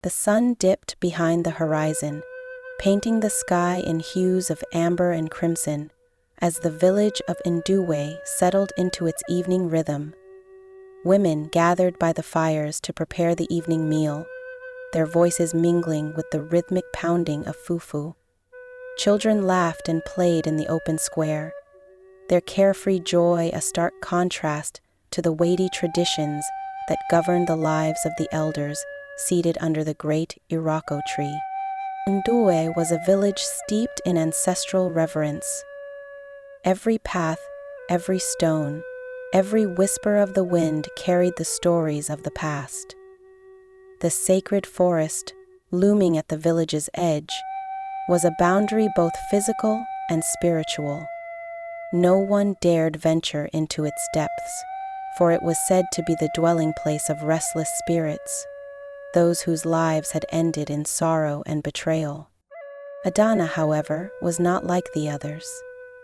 The sun dipped behind the horizon, painting the sky in hues of amber and crimson, as the village of Nduwe settled into its evening rhythm. Women gathered by the fires to prepare the evening meal, their voices mingling with the rhythmic pounding of fufu. Children laughed and played in the open square, their carefree joy a stark contrast to the weighty traditions that governed the lives of the elders seated under the great Iroko tree. Nduwe was a village steeped in ancestral reverence. Every path, every stone, every whisper of the wind carried the stories of the past. The sacred forest, looming at the village's edge, was a boundary both physical and spiritual. No one dared venture into its depths, for it was said to be the dwelling place of restless spirits, those whose lives had ended in sorrow and betrayal. Adana, however, was not like the others.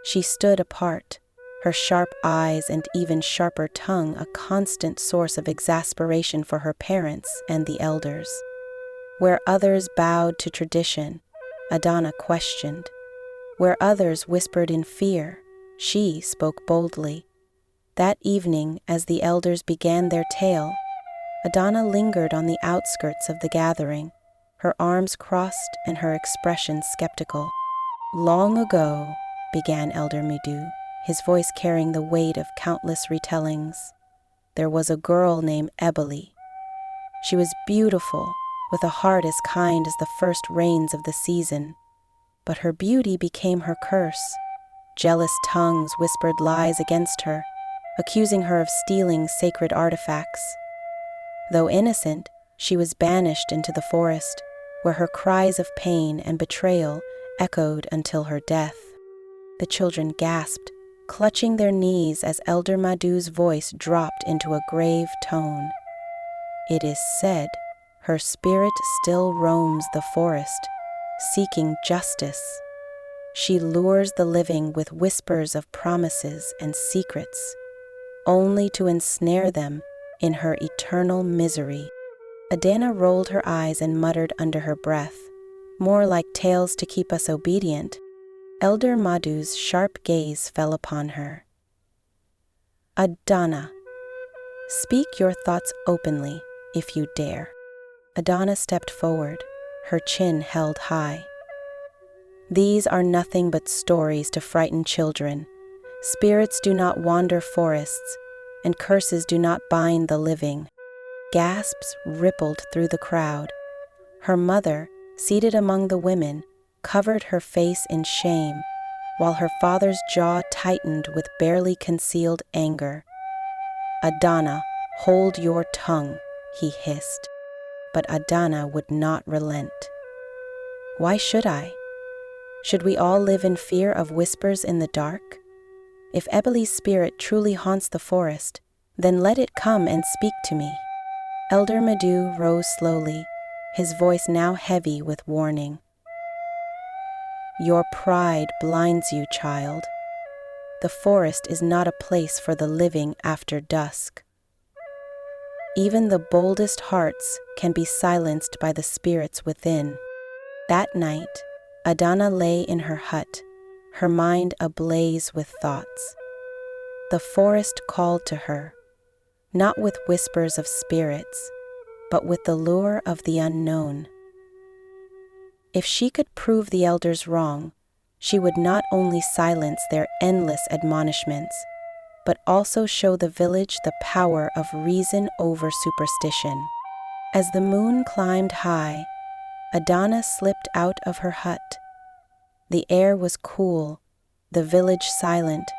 She stood apart, her sharp eyes and even sharper tongue a constant source of exasperation for her parents and the elders. Where others bowed to tradition, Adana questioned. Where others whispered in fear, she spoke boldly. That evening, as the elders began their tale, Adana lingered on the outskirts of the gathering, her arms crossed and her expression skeptical. Long ago, began Elder Midu, his voice carrying the weight of countless retellings, there was a girl named Ebeli. She was beautiful, with a heart as kind as the first rains of the season. But her beauty became her curse. Jealous tongues whispered lies against her, accusing her of stealing sacred artifacts. Though innocent, she was banished into the forest, where her cries of pain and betrayal echoed until her death. The children gasped, clutching their knees as Elder Madu's voice dropped into a grave tone. It is said, her spirit still roams the forest, seeking justice. She lures the living with whispers of promises and secrets, only to ensnare them in her eternal misery. Adana rolled her eyes and muttered under her breath, more like tales to keep us obedient. Elder Madu's sharp gaze fell upon her. Adana, speak your thoughts openly, if you dare. Adana stepped forward, her chin held high. These are nothing but stories to frighten children. Spirits do not wander forests, and curses do not bind the living. Gasps rippled through the crowd. Her mother, seated among the women, covered her face in shame, while her father's jaw tightened with barely concealed anger. Adana, hold your tongue, he hissed. But Adana would not relent. Why should I? Should we all live in fear of whispers in the dark? If Ebeli's spirit truly haunts the forest, then let it come and speak to me. Elder Madu rose slowly, his voice now heavy with warning. Your pride blinds you, child. The forest is not a place for the living after dusk. Even the boldest hearts can be silenced by the spirits within. That night, Adana lay in her hut, her mind ablaze with thoughts. The forest called to her, not with whispers of spirits, but with the lure of the unknown. If she could prove the elders wrong, she would not only silence their endless admonishments, but also show the village the power of reason over superstition. As the moon climbed high, Adana slipped out of her hut. The air was cool, the village silent,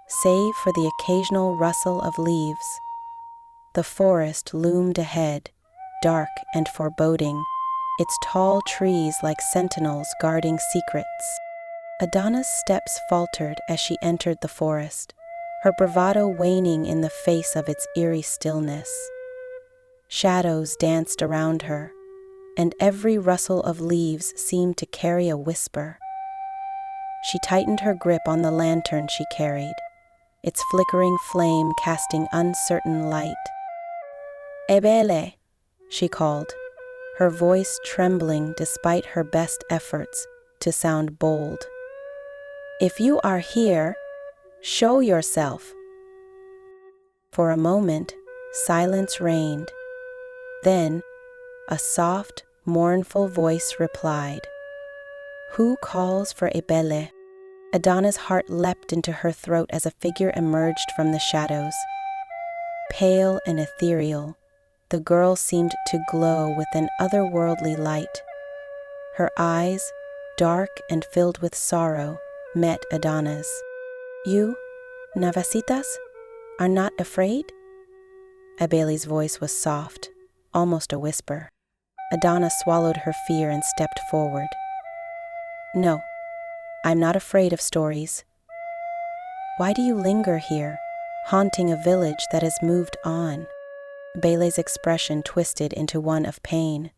save for the occasional rustle of leaves. The forest loomed ahead, dark and foreboding, its tall trees like sentinels guarding secrets. Adana's steps faltered as she entered the forest, her bravado waning in the face of its eerie stillness. Shadows danced around her, and every rustle of leaves seemed to carry a whisper. She tightened her grip on the lantern she carried, its flickering flame casting uncertain light. Ebele, she called. her voice trembling despite her best efforts to sound bold. "If you are here, show yourself." For a moment, silence reigned. Then, a soft, mournful voice replied, "Who calls for Ebele?" Adana's heart leapt into her throat as a figure emerged from the shadows. Pale and ethereal, the girl seemed to glow with an otherworldly light. Her eyes, dark and filled with sorrow, met Adana's. "You, Navasitas, are not afraid?" Ebele's voice was soft, almost a whisper. Adana swallowed her fear and stepped forward. "No, I'm not afraid of stories." "Why do you linger here, haunting a village that has moved on?" Ebele's expression twisted into one of pain.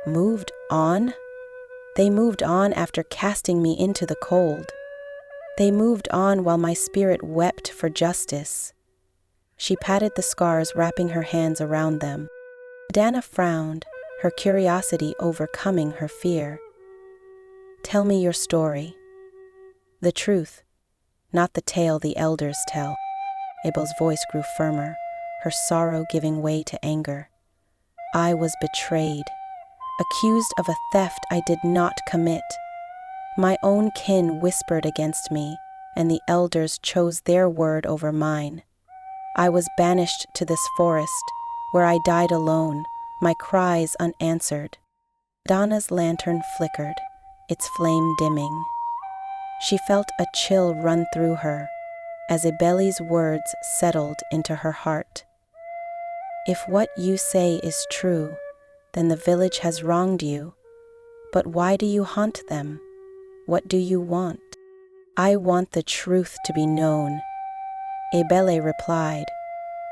"Moved on? They moved on after casting me into the cold. They moved on while my spirit wept for justice." She patted the scars, wrapping her hands around them. Adana frowned, her curiosity overcoming her fear. "Tell me your story. The truth, not the tale the elders tell." Abel's voice grew firmer, her sorrow giving way to anger. "I was betrayed, accused of a theft I did not commit. My own kin whispered against me, and the elders chose their word over mine. I was banished to this forest, where I died alone, my cries unanswered." Donna's lantern flickered, its flame dimming. She felt a chill run through her as Ebele's words settled into her heart. "If what you say is true, then the village has wronged you. But why do you haunt them? What do you want?" "I want the truth to be known," Ebele replied,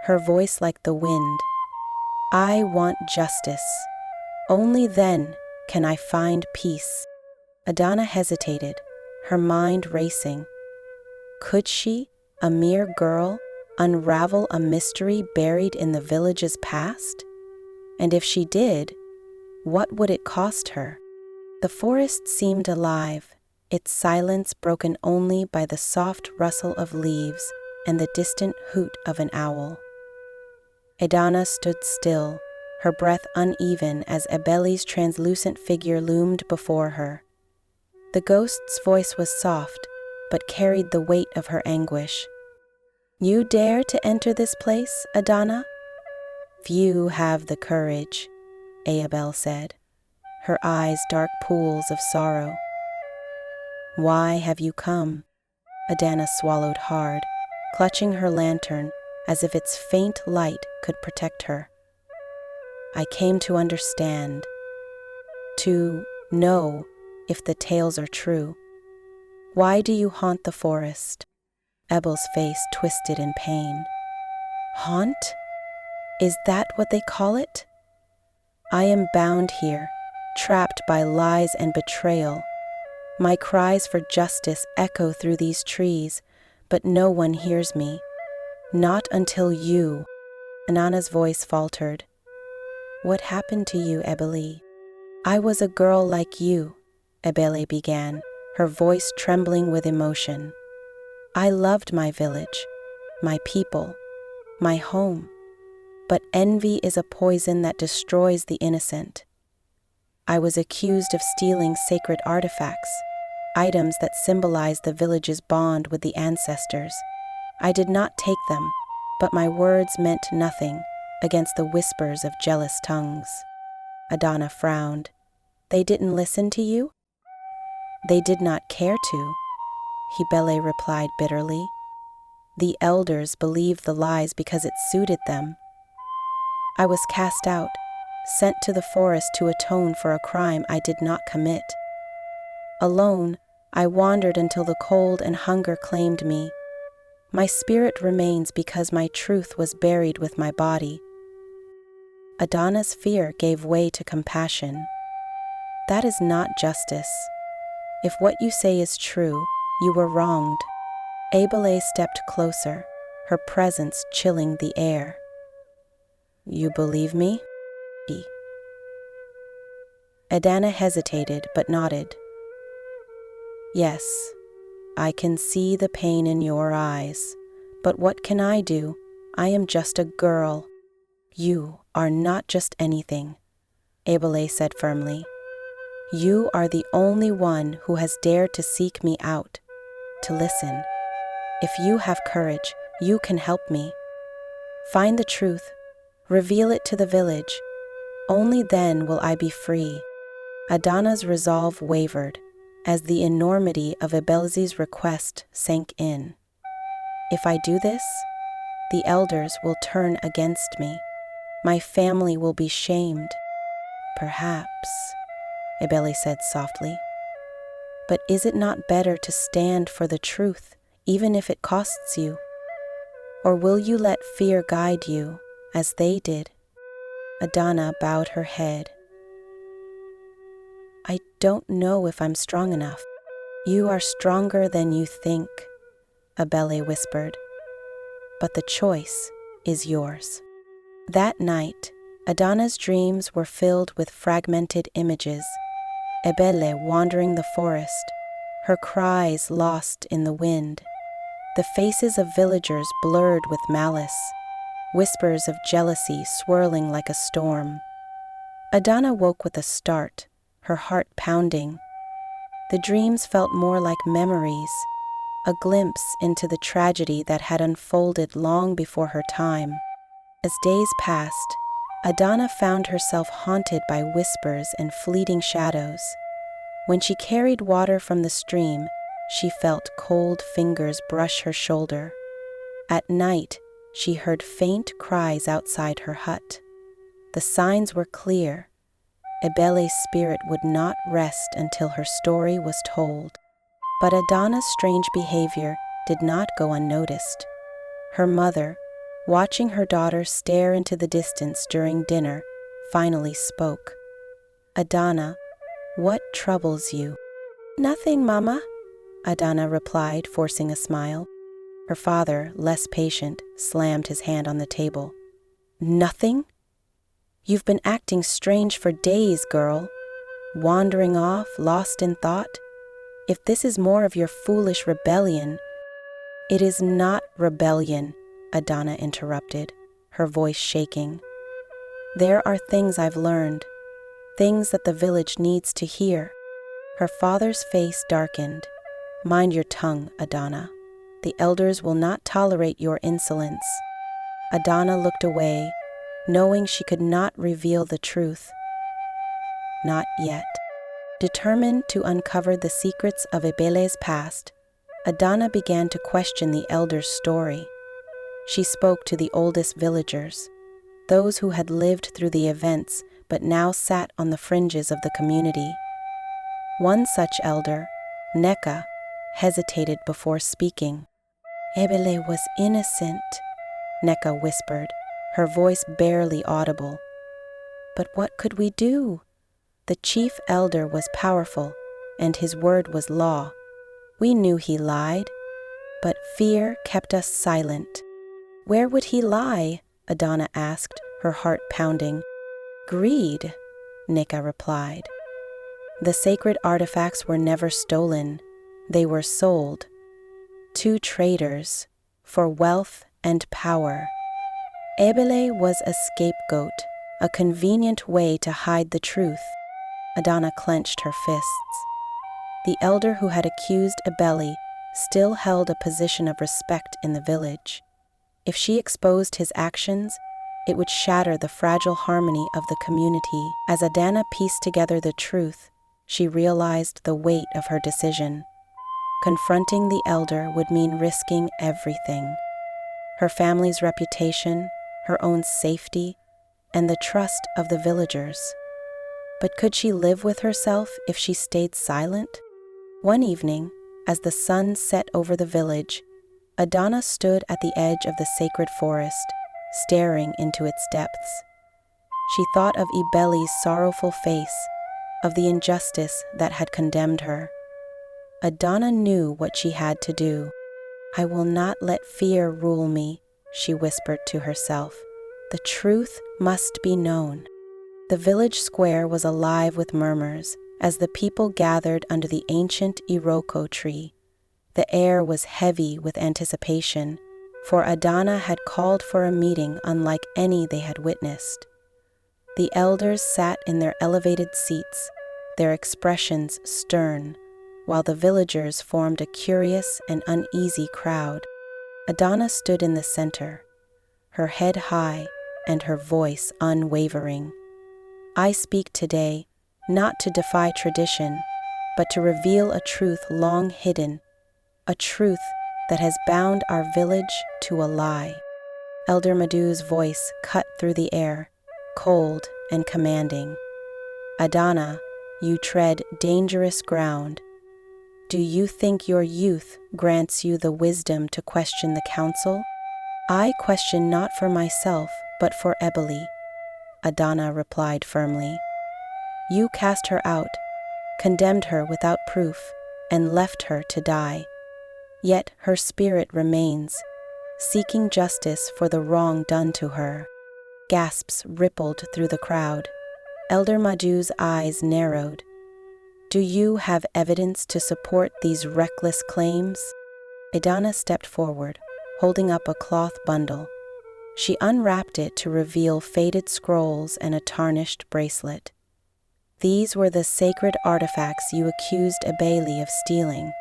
her voice like the wind. "I want justice. Only then can I find peace." Adana hesitated, her mind racing. Could she, a mere girl, unravel a mystery buried in the village's past? And if she did, what would it cost her? The forest seemed alive, its silence broken only by the soft rustle of leaves and the distant hoot of an owl. Adana stood still, her breath uneven as Ebele's translucent figure loomed before her. The ghost's voice was soft, but carried the weight of her anguish. "You dare to enter this place, Adana?" "Few have the courage," Abel said, her eyes dark pools of sorrow. "Why have you come?" Adana swallowed hard, clutching her lantern as if its faint light could protect her. "I came to understand, to know if the tales are true. Why do you haunt the forest?" Ebel's face twisted in pain. "Haunt? Is that what they call it? I am bound here, trapped by lies and betrayal. My cries for justice echo through these trees, but no one hears me. Not until you." Anana's voice faltered. "What happened to you, Ebele?" "I was a girl like you," Ebele began, her voice trembling with emotion. "I loved my village, my people, my home. But envy is a poison that destroys the innocent. I was accused of stealing sacred artifacts, items that symbolize the village's bond with the ancestors. I did not take them, but my words meant nothing against the whispers of jealous tongues." Adana frowned. "They didn't listen to you?" "They did not care to," Ebele replied bitterly. "The elders believed the lies because it suited them. I was cast out, sent to the forest to atone for a crime I did not commit. Alone, I wandered until the cold and hunger claimed me. My spirit remains because my truth was buried with my body." Adana's fear gave way to compassion. "That is not justice. If what you say is true, you were wronged." Ebele stepped closer, her presence chilling the air. "You believe me?" Adana hesitated but nodded. Yes, I can see the pain in your eyes, but what can I do? I am just a girl. You are not just anything, Ebele said firmly. You are the only one who has dared to seek me out, to listen. If you have courage, you can help me. Find the truth, reveal it to the village. Only then will I be free. Adana's resolve wavered as the enormity of Ebele's request sank in. If I do this, the elders will turn against me. My family will be shamed. Perhaps, Ebele said softly. But is it not better to stand for the truth, even if it costs you? Or will you let fear guide you, as they did? Adana bowed her head. I don't know if I'm strong enough. You are stronger than you think, Ebele whispered. But the choice is yours. That night, Adana's dreams were filled with fragmented images. Ebele wandering the forest, her cries lost in the wind. The faces of villagers blurred with malice, whispers of jealousy swirling like a storm. Adana woke with a start, her heart pounding. The dreams felt more like memories, a glimpse into the tragedy that had unfolded long before her time. As days passed, Adana found herself haunted by whispers and fleeting shadows. When she carried water from the stream, she felt cold fingers brush her shoulder. At night, she heard faint cries outside her hut. The signs were clear. Ebele's spirit would not rest until her story was told. But Adana's strange behavior did not go unnoticed. Her mother, watching her daughter stare into the distance during dinner, finally spoke. Adana, what troubles you? Nothing, Mama, Adana replied, forcing a smile. Her father, less patient, slammed his hand on the table. Nothing? You've been acting strange for days, girl. Wandering off, lost in thought. If this is more of your foolish rebellion— It is not rebellion, Adana interrupted, her voice shaking. There are things I've learned, things that the village needs to hear. Her father's face darkened. Mind your tongue, Adana. The elders will not tolerate your insolence. Adana looked away, knowing she could not reveal the truth. Not yet. Determined to uncover the secrets of Ebele's past, Adana began to question the elders' story. She spoke to the oldest villagers, those who had lived through the events but now sat on the fringes of the community. One such elder, Neka, hesitated before speaking. Ebele was innocent, Neka whispered, her voice barely audible. But what could we do? The chief elder was powerful, and his word was law. We knew he lied, but fear kept us silent. Where would he lie? Adana asked, her heart pounding. Greed, Neka replied. The sacred artifacts were never stolen. They were sold. To traders, for wealth and power. Ebele was a scapegoat, a convenient way to hide the truth. Adana clenched her fists. The elder who had accused Ebele still held a position of respect in the village. If she exposed his actions, it would shatter the fragile harmony of the community. As Adana pieced together the truth, she realized the weight of her decision. Confronting the elder would mean risking everything: her family's reputation, her own safety, and the trust of the villagers. But could she live with herself if she stayed silent? One evening, as the sun set over the village, Adana stood at the edge of the sacred forest, staring into its depths. She thought of Ebele's sorrowful face, of the injustice that had condemned her. Adana knew what she had to do. I will not let fear rule me, she whispered to herself. The truth must be known. The village square was alive with murmurs as the people gathered under the ancient iroko tree. The air was heavy with anticipation, for Adana had called for a meeting unlike any they had witnessed. The elders sat in their elevated seats, their expressions stern, while the villagers formed a curious and uneasy crowd. Adana stood in the center, her head high and her voice unwavering. I speak today, not to defy tradition, but to reveal a truth long hidden, a truth that has bound our village to a lie. Elder Madu's voice cut through the air, cold and commanding. Adana, you tread dangerous ground. Do you think your youth grants you the wisdom to question the council? I question not for myself, but for Ebele, Adana replied firmly. You cast her out, condemned her without proof, and left her to die. Yet her spirit remains, seeking justice for the wrong done to her. Gasps rippled through the crowd. Elder Madu's eyes narrowed. Do you have evidence to support these reckless claims? Adana stepped forward, holding up a cloth bundle. She unwrapped it to reveal faded scrolls and a tarnished bracelet. These were the sacred artifacts you accused Ebele of stealing,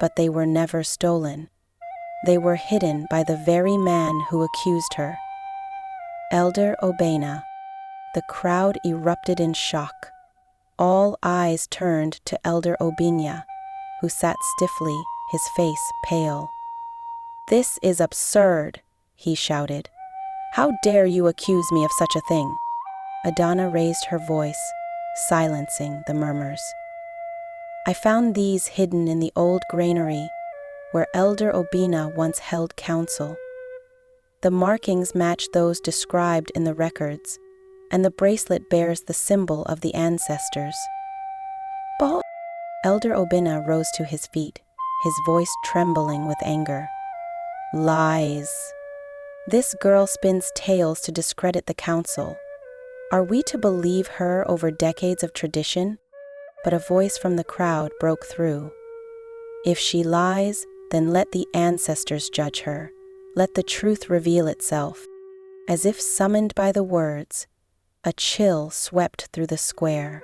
but they were never stolen. They were hidden by the very man who accused her. Elder Obena. The crowd erupted in shock. All eyes turned to Elder Obinya, who sat stiffly, his face pale. This is absurd, he shouted. How dare you accuse me of such a thing? Adana raised her voice, silencing the murmurs. I found these hidden in the old granary, where Elder Obina once held council. The markings match those described in the records, and the bracelet bears the symbol of the ancestors. But Elder Obina rose to his feet, his voice trembling with anger. Lies. This girl spins tales to discredit the council. Are we to believe her over decades of tradition? But a voice from the crowd broke through. If she lies, then let the ancestors judge her. Let the truth reveal itself. As if summoned by the words, a chill swept through the square.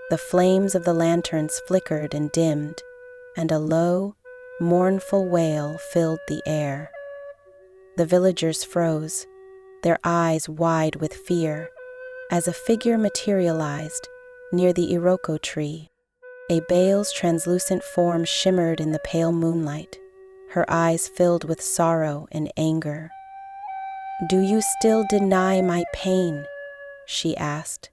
The flames of the lanterns flickered and dimmed, and a low, mournful wail filled the air. The villagers froze, their eyes wide with fear, as a figure materialized near the iroko tree. A bale's translucent form shimmered in the pale moonlight, her eyes filled with sorrow and anger. Do you still deny my pain? She asked,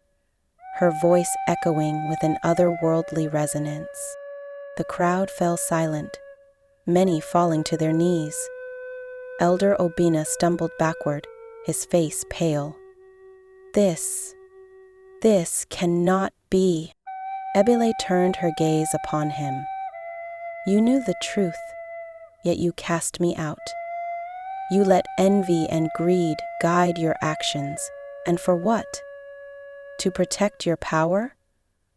her voice echoing with an otherworldly resonance. The crowd fell silent, many falling to their knees. Elder Obina stumbled backward, his face pale. This cannot be. Ebele turned her gaze upon him. You knew the truth, yet you cast me out. You let envy and greed guide your actions, and for what? To protect your power?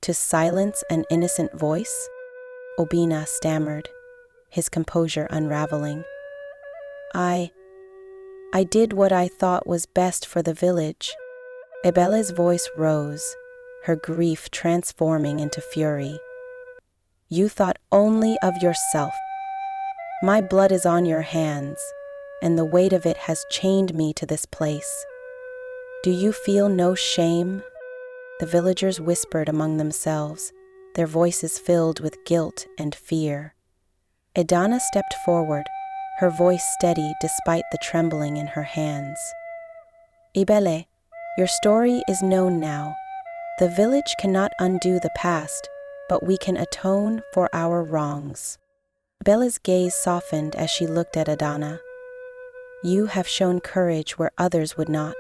To silence an innocent voice? Obina stammered, his composure unraveling. I did what I thought was best for the village. Ebele's voice rose, her grief transforming into fury. You thought only of yourself. My blood is on your hands, and the weight of it has chained me to this place. Do you feel no shame? The villagers whispered among themselves, their voices filled with guilt and fear. Adana stepped forward, her voice steady despite the trembling in her hands. Ebele, your story is known now. The village cannot undo the past, but we can atone for our wrongs. Ebele's gaze softened as she looked at Adana. You have shown courage where others would not,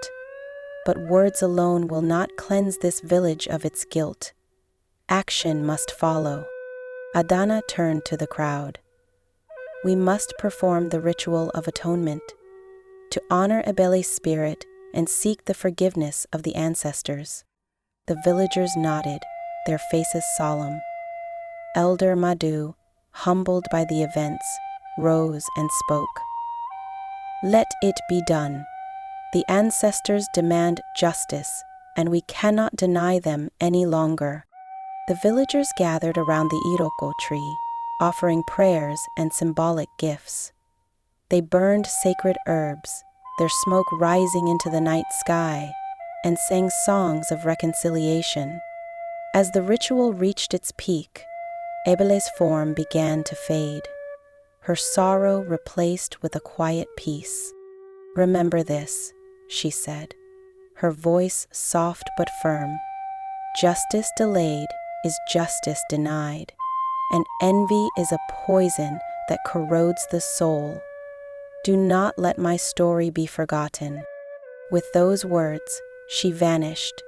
but words alone will not cleanse this village of its guilt. Action must follow. Adana turned to the crowd. We must perform the ritual of atonement, to honor Ebele's spirit and seek the forgiveness of the ancestors. The villagers nodded, their faces solemn. Elder Madu, humbled by the events, rose and spoke. Let it be done. The ancestors demand justice, and we cannot deny them any longer. The villagers gathered around the iroko tree, offering prayers and symbolic gifts. They burned sacred herbs, their smoke rising into the night sky, and sang songs of reconciliation. As the ritual reached its peak, Ebele's form began to fade, her sorrow replaced with a quiet peace. Remember this, she said, her voice soft but firm. Justice delayed is justice denied, and envy is a poison that corrodes the soul. Do not let my story be forgotten. With those words, she vanished,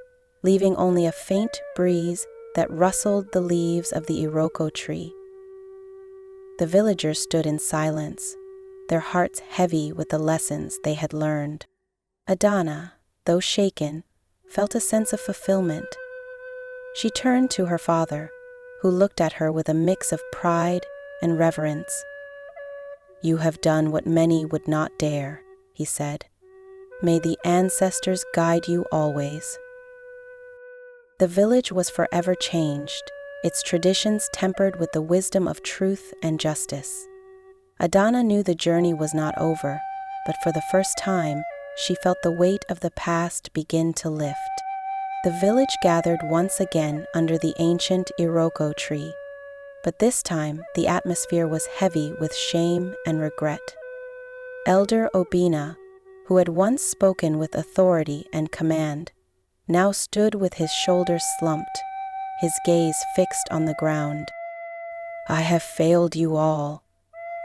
leaving only a faint breeze that rustled the leaves of the iroko tree. The villagers stood in silence, their hearts heavy with the lessons they had learned. Adana, though shaken, felt a sense of fulfillment. She turned to her father, who looked at her with a mix of pride and reverence. You have done what many would not dare, he said. May the ancestors guide you always. The village was forever changed, its traditions tempered with the wisdom of truth and justice. Adana knew the journey was not over, but for the first time, she felt the weight of the past begin to lift. The village gathered once again under the ancient iroko tree, but this time the atmosphere was heavy with shame and regret. Elder Obina, who had once spoken with authority and command, now stood with his shoulders slumped, his gaze fixed on the ground. I have failed you all,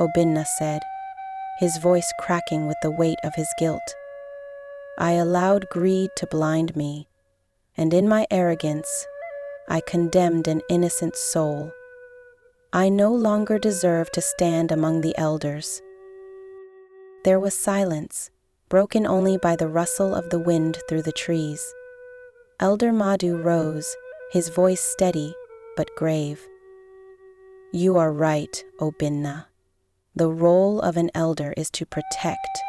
Obinna said, his voice cracking with the weight of his guilt. I allowed greed to blind me, and in my arrogance, I condemned an innocent soul. I no longer deserve to stand among the elders. There was silence, broken only by the rustle of the wind through the trees. Elder Madu rose, his voice steady but grave. You are right, Obinna. The role of an elder is to protect,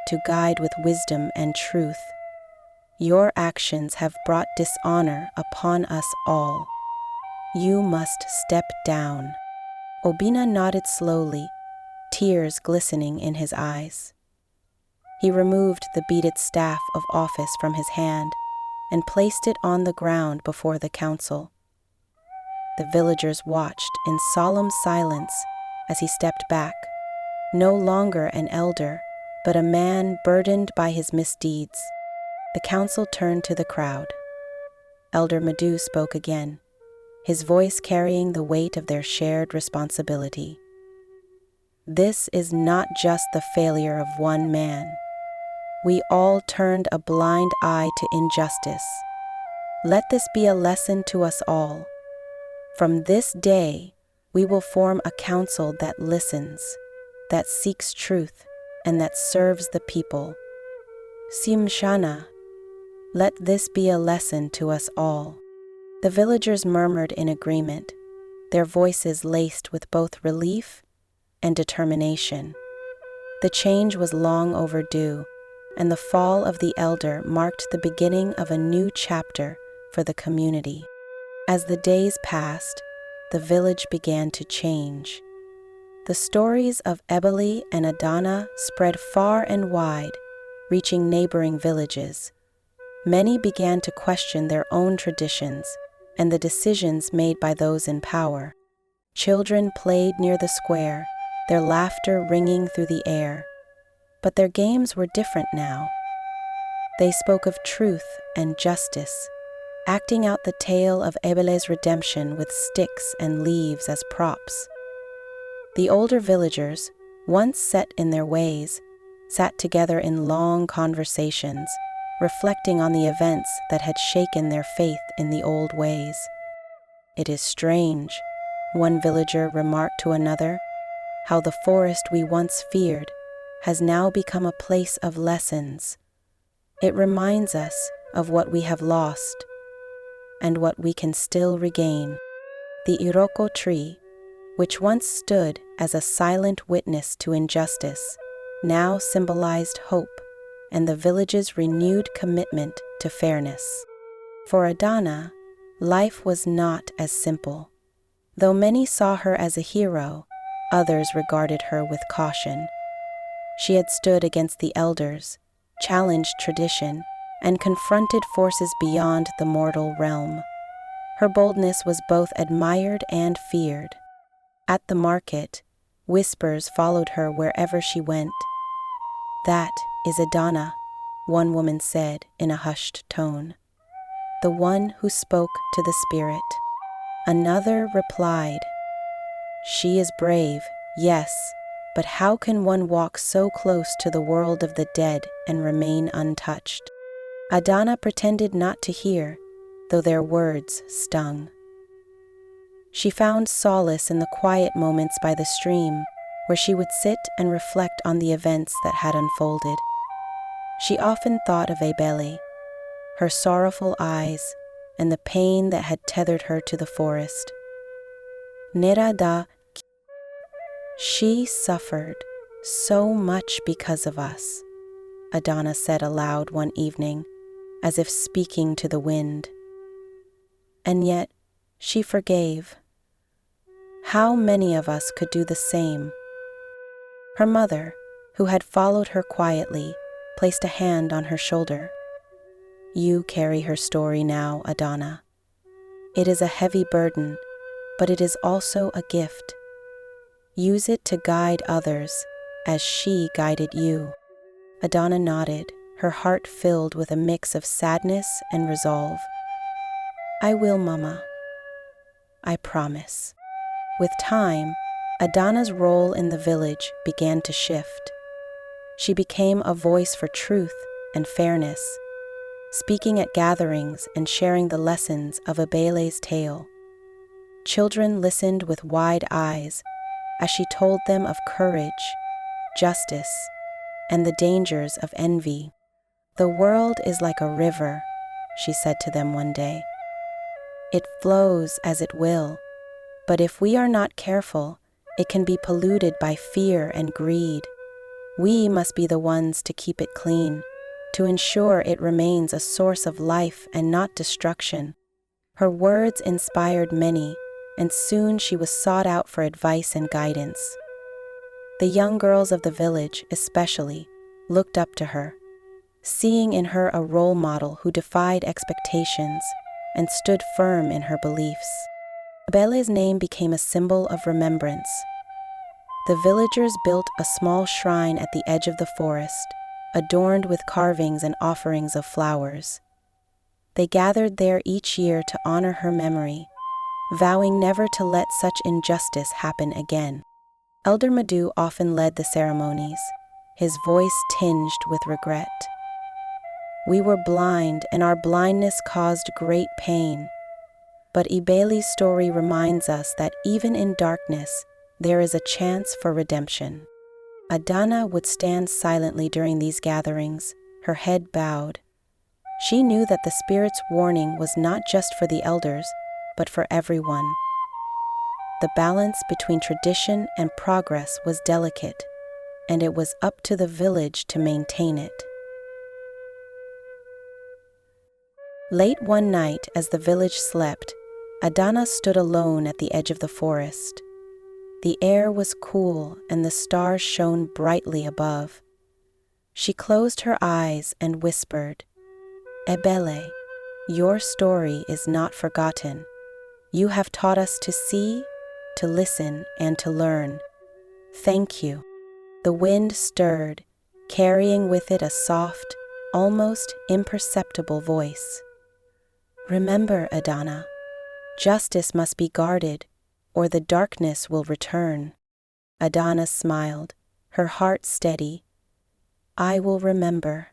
to guide with wisdom and truth. Your actions have brought dishonor upon us all. You must step down. Obinna nodded slowly, tears glistening in his eyes. He removed the beaded staff of office from his hand and placed it on the ground before the council. The villagers watched in solemn silence as he stepped back, no longer an elder, but a man burdened by his misdeeds. The council turned to the crowd. Elder Madu spoke again, his voice carrying the weight of their shared responsibility. This is not just the failure of one man. We all turned a blind eye to injustice. Let this be a lesson to us all. From this day, we will form a council that listens, that seeks truth, and that serves the people. Simshana, let this be a lesson to us all. The villagers murmured in agreement, their voices laced with both relief and determination. The change was long overdue, and the fall of the elder marked the beginning of a new chapter for the community. As the days passed, the village began to change. The stories of Ebele and Adana spread far and wide, reaching neighboring villages. Many began to question their own traditions and the decisions made by those in power. Children played near the square, their laughter ringing through the air. But their games were different now. They spoke of truth and justice, acting out the tale of Ebele's redemption with sticks and leaves as props. The older villagers, once set in their ways, sat together in long conversations, reflecting on the events that had shaken their faith in the old ways. It is strange, one villager remarked to another, how the forest we once feared has now become a place of lessons. It reminds us of what we have lost. and what we can still regain. The Iroko tree, which once stood as a silent witness to injustice, now symbolized hope and the village's renewed commitment to fairness. For Adana, life was not as simple. Though many saw her as a hero, others regarded her with caution. She had stood against the elders, challenged tradition, and confronted forces beyond the mortal realm. Her boldness was both admired and feared. At the market, whispers followed her wherever she went. "That is Adana," one woman said in a hushed tone. "The one who spoke to the spirit." Another replied, "She is brave, yes, but how can one walk so close to the world of the dead and remain untouched?" Adana pretended not to hear, though their words stung. She found solace in the quiet moments by the stream, where she would sit and reflect on the events that had unfolded. She often thought of Ebele, her sorrowful eyes, and the pain that had tethered her to the forest. Nerada, she suffered so much because of us, Adana said aloud one evening, as if speaking to the wind. And yet, she forgave. How many of us could do the same? Her mother, who had followed her quietly, placed a hand on her shoulder. "You carry her story now, Adana. It is a heavy burden, but it is also a gift. Use it to guide others, as she guided you." Adana nodded, her heart filled with a mix of sadness and resolve. "I will, Mama. I promise." With time, Adana's role in the village began to shift. She became a voice for truth and fairness, speaking at gatherings and sharing the lessons of Ebele's tale. Children listened with wide eyes as she told them of courage, justice, and the dangers of envy. "The world is like a river," she said to them one day. "It flows as it will, but if we are not careful, it can be polluted by fear and greed. We must be the ones to keep it clean, to ensure it remains a source of life and not destruction." Her words inspired many, and soon she was sought out for advice and guidance. The young girls of the village, especially, looked up to her, seeing in her a role model who defied expectations and stood firm in her beliefs. Ebele's name became a symbol of remembrance. The villagers built a small shrine at the edge of the forest, adorned with carvings and offerings of flowers. They gathered there each year to honor her memory, vowing never to let such injustice happen again. Elder Madu often led the ceremonies, his voice tinged with regret. "We were blind, and our blindness caused great pain. But Ebele's story reminds us that even in darkness, there is a chance for redemption." Adana would stand silently during these gatherings, her head bowed. She knew that the spirit's warning was not just for the elders, but for everyone. The balance between tradition and progress was delicate, and it was up to the village to maintain it. Late one night, as the village slept, Adana stood alone at the edge of the forest. The air was cool and the stars shone brightly above. She closed her eyes and whispered, "Ebele, your story is not forgotten. You have taught us to see, to listen, and to learn. Thank you." The wind stirred, carrying with it a soft, almost imperceptible voice. "Remember, Adana, justice must be guarded, or the darkness will return." Adana smiled, her heart steady. "I will remember."